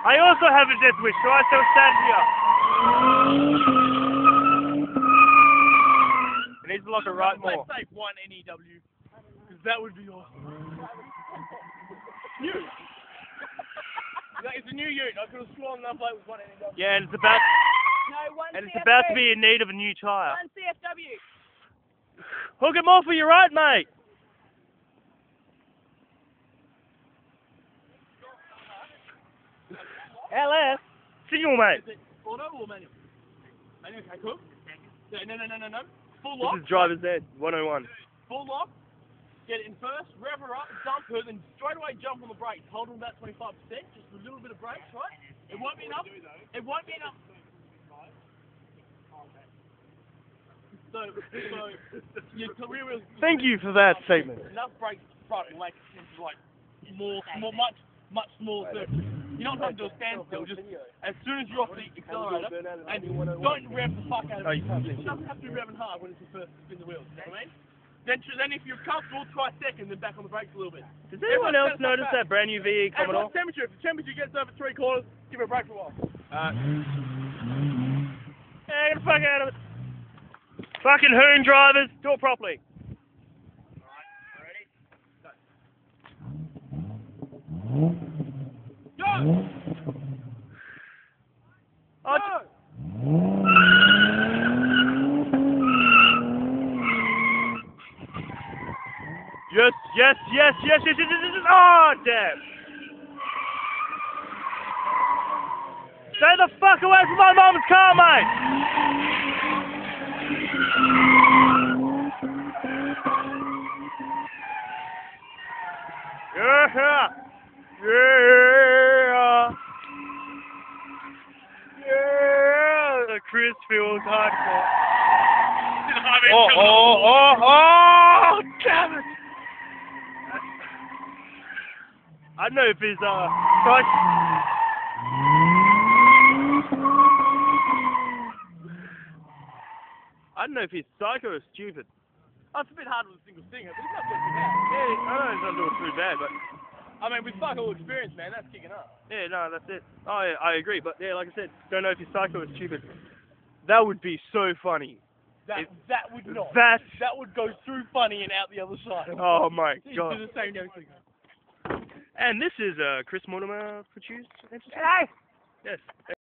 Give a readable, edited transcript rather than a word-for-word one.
I also have a death wish, so I shall stand here. It needs to lock it right more. Let's say one NEW, because that would be awesome. New. It's a new Ute. I could have sworn that plate was one NEW. Yeah, and it's about to be in need of a new tire. One CFW. Hook him off with your right, mate. LS. Single, mate. Is it auto or manual? Manual, okay, cool. Yeah, no. Full lock. This is driver's ed, 101. Full lock. Get it in first, rev her up, dump her, then straight away jump on the brakes. Hold on about 25%, just a little bit of brakes, right? It won't be enough. It won't be enough. So your rear wheels. Thank you for that statement. Enough brakes front will make it into like much smaller surface. You're not trying to do a standstill, just as soon as you're off the accelerator, and don't rev the fuck out of it. It doesn't have to be revving hard when it's your first spin the wheels, you know what I mean? Then if you're comfortable, try second, then back on the brakes a little bit. Does anyone else notice that brand new VE And Commodore? what temperature? If the temperature gets over 3 quarters, give it a break for a while. Get the fuck out of it. Fucking hoon drivers, do it properly. Go! Oh, Go! Yes. Oh, damn. Stay the fuck away from my mum's car, mate. Yeah. The Chris feels hardcore. Oh, damn it. I don't know if his I don't know if he's psycho or stupid. That's a bit hard with a single stinger, but it's not doing too bad. Yeah, I know he's not doing too bad, but I mean, with fuck all experience, man, that's kicking up. yeah, no, that's it. Oh, yeah, I agree, but yeah, like I said, don't know if he's psycho or stupid. That would be so funny. That would not. That would go through funny and out the other side. Oh my god. Do the same everything. And this is Chris Mortimer produced. G'day. Yes.